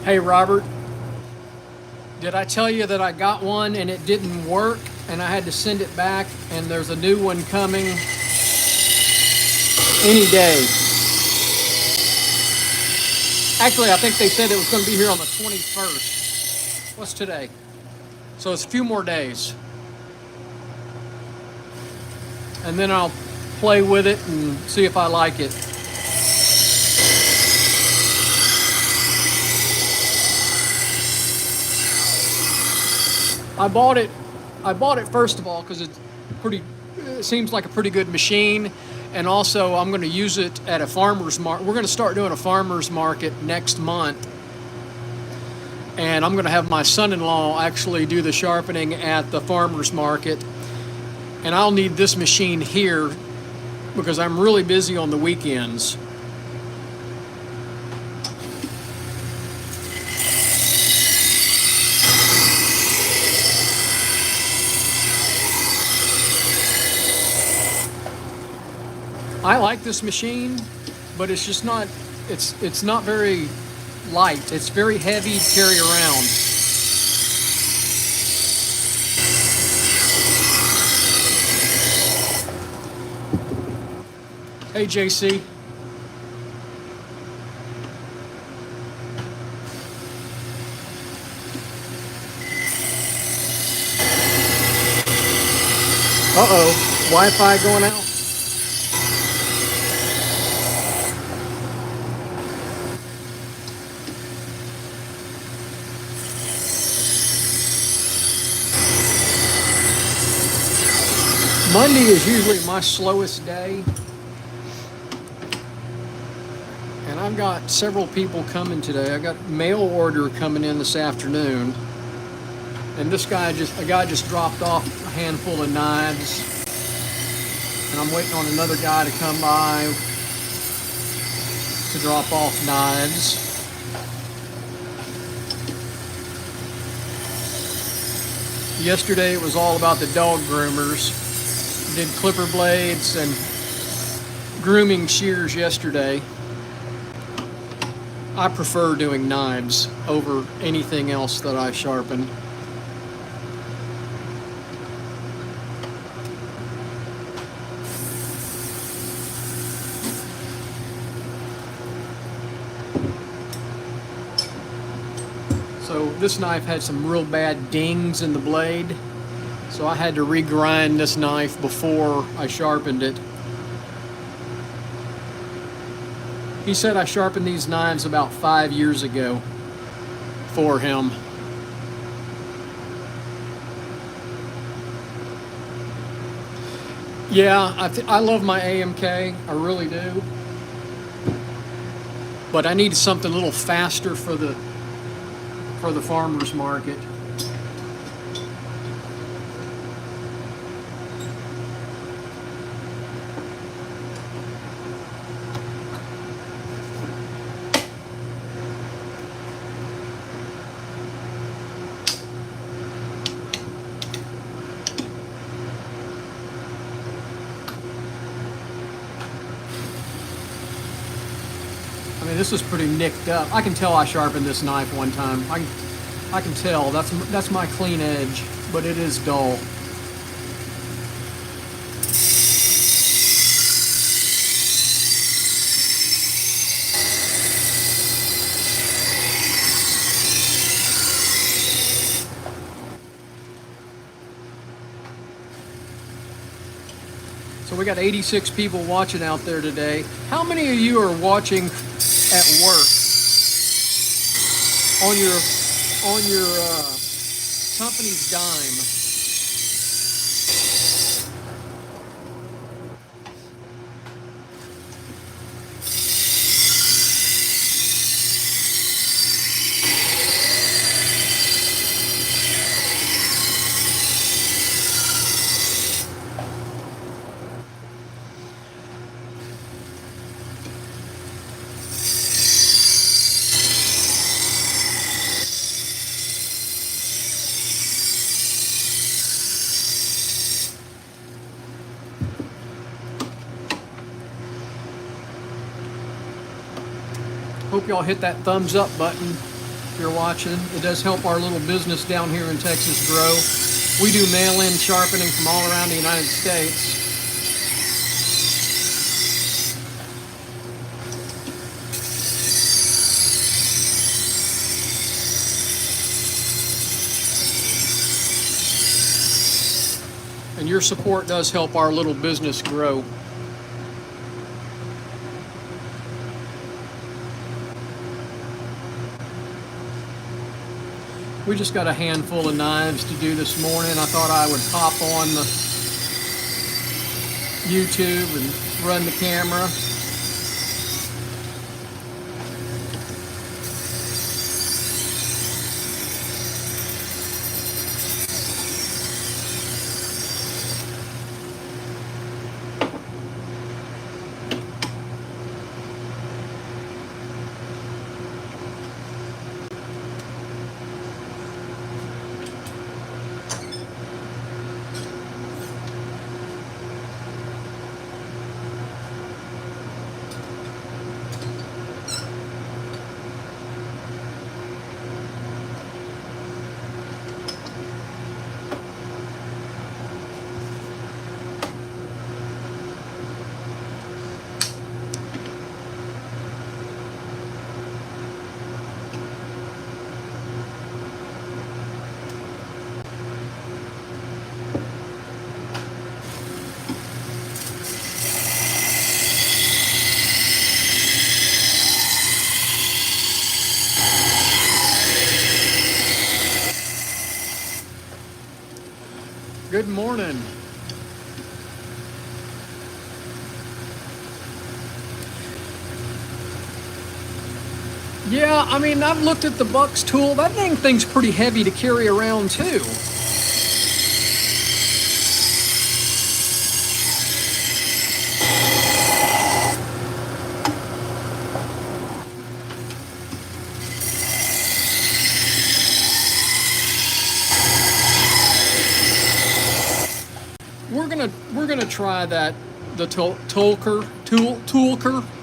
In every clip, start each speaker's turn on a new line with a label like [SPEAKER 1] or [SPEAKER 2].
[SPEAKER 1] Hey Robert, did I tell you that I got one and it didn't work and I had to send it back and there's a new one coming any day? Actually, I think they said it was going to be here on the 21st. What's today? So it's a few more days. And then I'll play with it and see if I like it. I bought it first of all because it seems like a pretty good machine, and also I'm going to use it at a farmer's market. We're going to start doing a farmer's market next month, and I'm going to have my son-in-law actually do the sharpening at the farmer's market, and I'll need this machine here because I'm really busy on the weekends. I like this machine, but it's just not, it's not very light. It's very heavy to carry around. Hey JC. Uh-oh, Wi-Fi going out? Monday is usually my slowest day, and I've got several people coming today. I got mail order coming in this afternoon, and a guy just dropped off a handful of knives, and I'm waiting on another guy to come by to drop off knives. Yesterday it was all about the dog groomers. Did clipper blades and grooming shears yesterday. I prefer doing knives over anything else that I sharpen. So this knife had some real bad dings in the blade. So I had to regrind this knife before I sharpened it. He said I sharpened these knives about 5 years ago for him. Yeah, I love my AMK, I really do. But I needed something a little faster for the farmer's market. I mean, this is pretty nicked up. I can tell I sharpened this knife one time. I can tell. That's my clean edge, but it is dull. So we got 86 people watching out there today. How many of you are watching at work on your company's dime? Hope y'all hit that thumbs up button. if you're watching. It does help our little business down here in Texas grow. We do mail-in sharpening from all around the United States. And your support does help our little business grow. We just got a handful of knives to do this morning. I thought I would hop on the YouTube and run the camera. Good morning. Yeah, I mean, I've looked at the Bucks tool. That dang thing's pretty heavy to carry around too. We're gonna try that, the Toolker.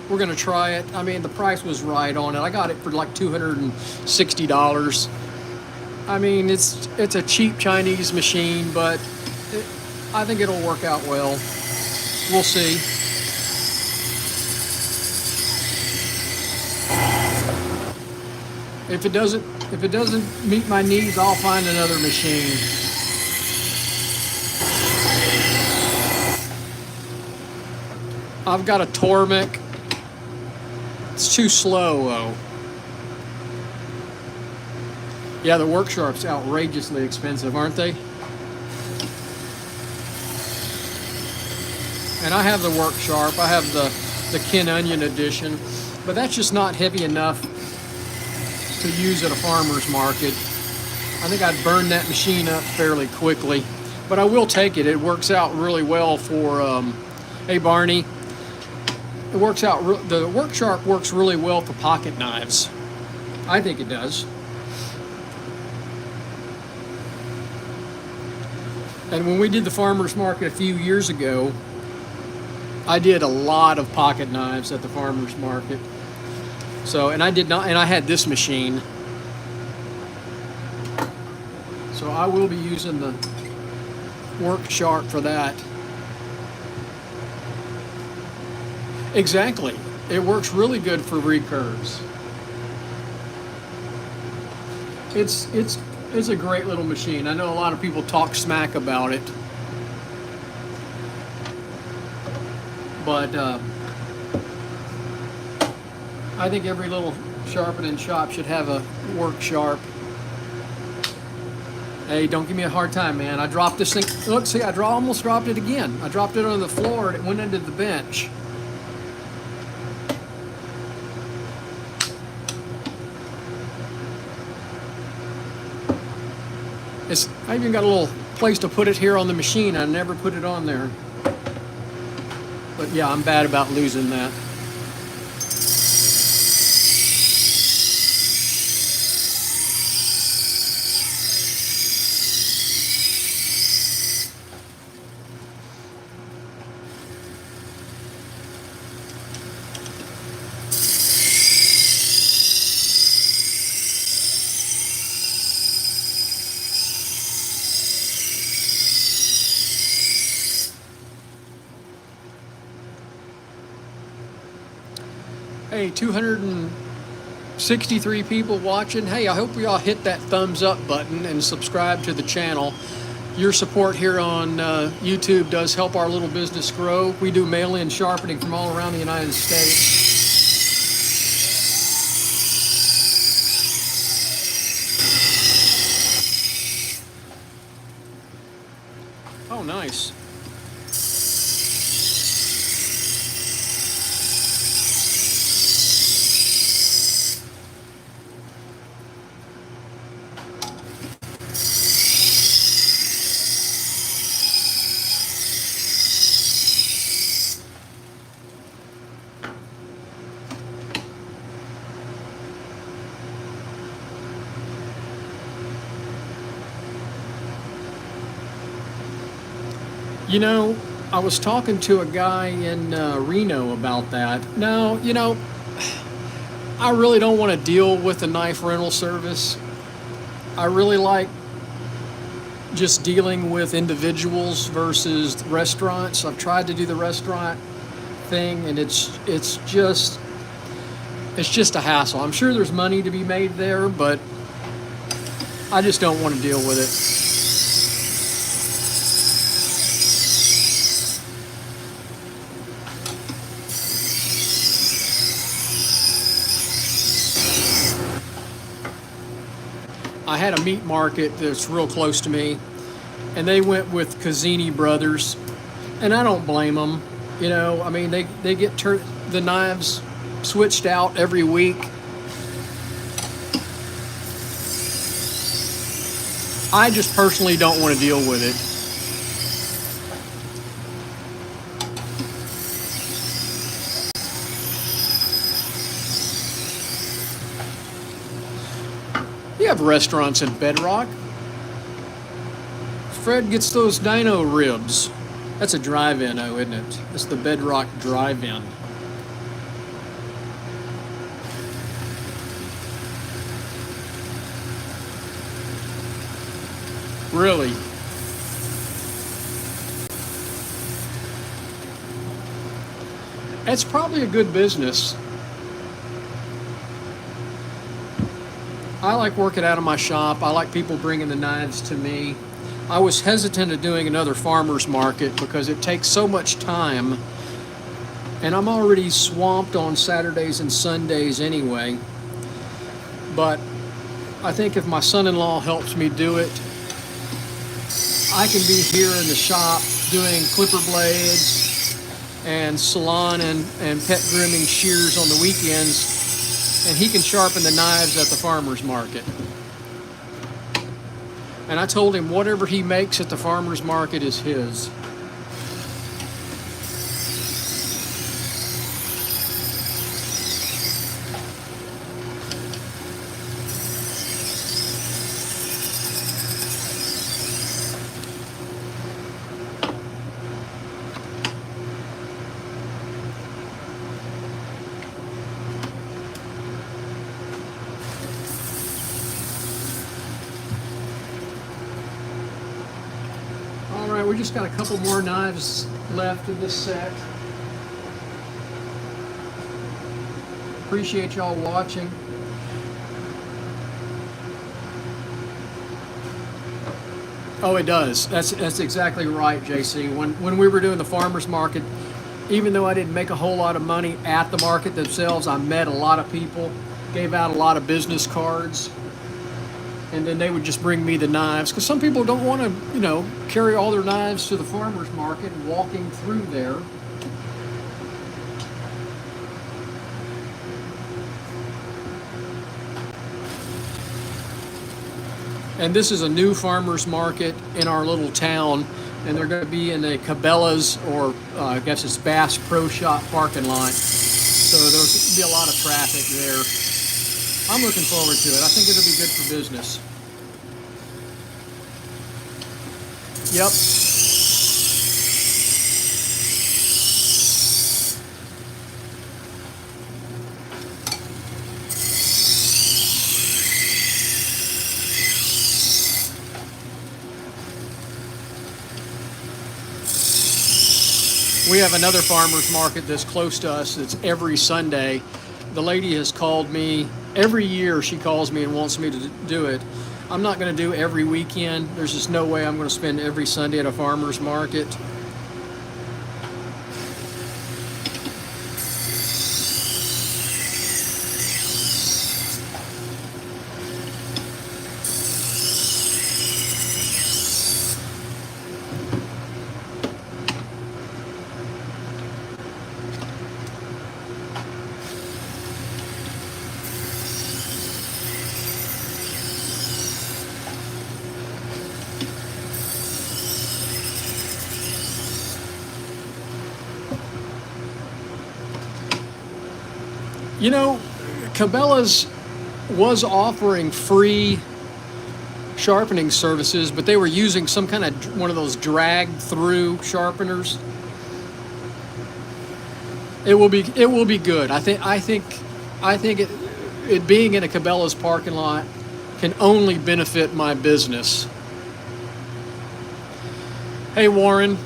[SPEAKER 1] We're gonna try it. I mean, the price was right on it. I got it for like $260. I mean, it's a cheap Chinese machine, but I think it'll work out well. We'll see. If it doesn't meet my needs, I'll find another machine. I've got a Tormek. It's too slow though. Yeah, the Work Sharp's outrageously expensive, aren't they? And I have the Work Sharp. I have the Kin Onion edition, but that's just not heavy enough to use at a farmer's market. I think I'd burn that machine up fairly quickly, but I will take it. It works out really well for, hey Barney, it works out, the Work Sharp works really well for pocket knives. I think it does. And when we did the farmer's market a few years ago, I did a lot of pocket knives at the farmer's market. So, and I had this machine. So I will be using the Work Sharp for that. Exactly. It works really good for recurves. It's a great little machine. I know a lot of people talk smack about it, but I think every little sharpening shop should have a Work Sharp. Hey, don't give me a hard time, man. I dropped this thing. Look, see, I almost dropped it again. I dropped it on the floor and it went into the bench. I even got a little place to put it here on the machine. I never put it on there. But yeah, I'm bad about losing that. Hey, 263 people watching. Hey, I hope y'all hit that thumbs up button and subscribe to the channel. Your support here on YouTube does help our little business grow. We do mail-in sharpening from all around the United States. Oh, nice. You know, I was talking to a guy in Reno about that. Now, you know, I really don't want to deal with a knife rental service. I really like just dealing with individuals versus restaurants. I've tried to do the restaurant thing, and it's just a hassle. I'm sure there's money to be made there, but I just don't want to deal with it. I had a meat market that's real close to me, and they went with Cazzini Brothers, and I don't blame them. You know, I mean, they get the knives switched out every week. I just personally don't want to deal with it. You have restaurants in Bedrock. Fred gets those dino ribs. That's a drive-in, oh, isn't it? It's the Bedrock drive-in. Really? It's probably a good business. I like working out of my shop. I like people bringing the knives to me. I was hesitant of doing another farmer's market because it takes so much time, and I'm already swamped on Saturdays and Sundays anyway. But I think if my son-in-law helps me do it, I can be here in the shop doing clipper blades and salon and pet grooming shears on the weekends, and he can sharpen the knives at the farmer's market. And I told him whatever he makes at the farmer's market is his. We just got a couple more knives left in this set. Appreciate y'all watching. Oh, it does. That's exactly right, JC. When we were doing the farmers market, even though I didn't make a whole lot of money at the market themselves, I met a lot of people, gave out a lot of business cards. And then they would just bring me the knives, because some people don't want to, you know, carry all their knives to the farmer's market and walking through there. And this is a new farmer's market in our little town, and they're going to be in the Cabela's, or I guess it's Bass Pro Shop parking lot. So there'll be a lot of traffic there. I'm looking forward to it. I think it'll be good for business. Yep. We have another farmer's market that's close to us. It's every Sunday. The lady has called me every year. She calls me and wants me to do it. I'm not going to do every weekend. There's just no way I'm going to spend every Sunday at a farmer's market. You know, Cabela's was offering free sharpening services, but they were using some kind of one of those drag-through sharpeners. It will be good. I think it being in a Cabela's parking lot can only benefit my business. Hey Warren,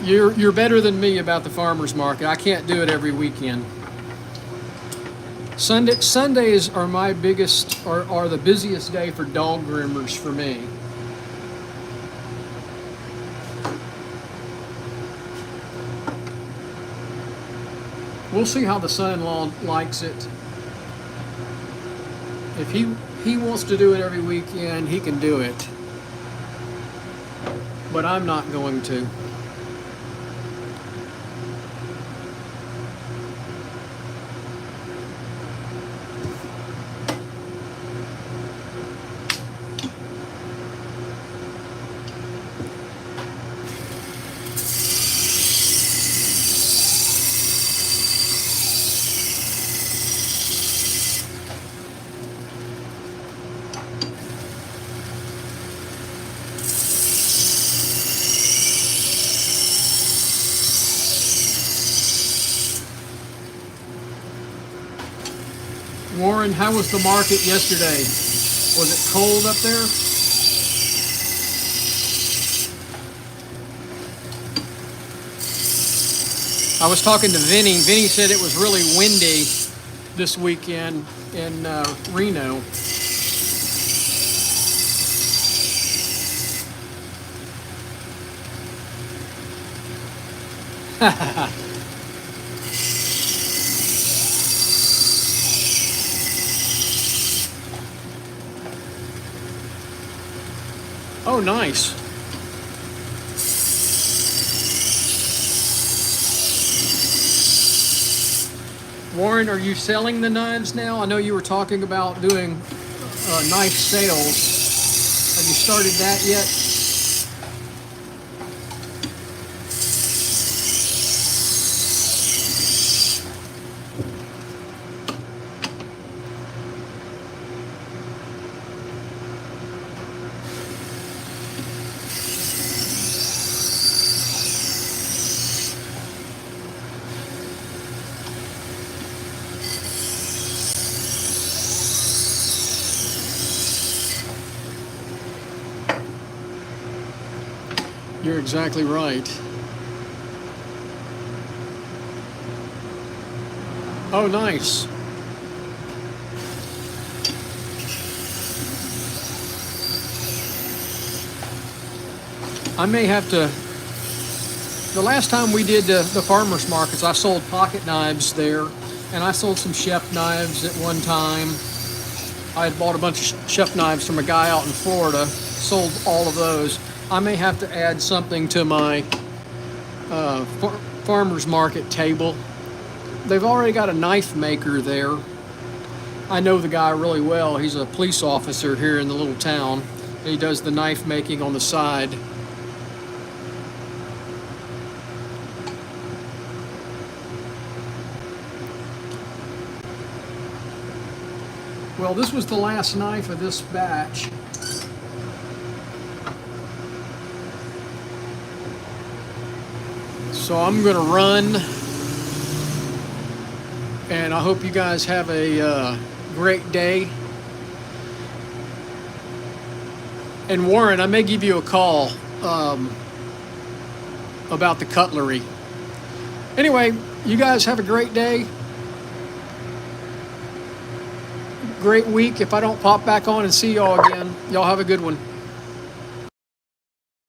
[SPEAKER 1] you're better than me about the farmers market. I can't do it every weekend. Sundays are my biggest, are the busiest day for dog groomers for me. We'll see how the son-in-law likes it. If he wants to do it every weekend, he can do it. But I'm not going to. Warren, how was the market yesterday? Was it cold up there? I was talking to Vinny. Vinny said it was really windy this weekend in Reno. Oh, nice. Warren, are you selling the knives now? I know you were talking about doing knife sales. Have you started that yet? You're exactly right. Oh, nice. I may have to. The last time we did the farmers markets, I sold pocket knives there, and I sold some chef knives at one time. I had bought a bunch of chef knives from a guy out in Florida, sold all of those. I may have to add something to my farmers market table. They've already got a knife maker there. I know the guy really well. He's a police officer here in the little town. He does the knife making on the side. Well, this was the last knife of this batch. So I'm going to run, and I hope you guys have a great day. And Warren, I may give you a call about the cutlery. Anyway, you guys have a great day. great week. If I don't pop back on and see y'all again, y'all have a good one.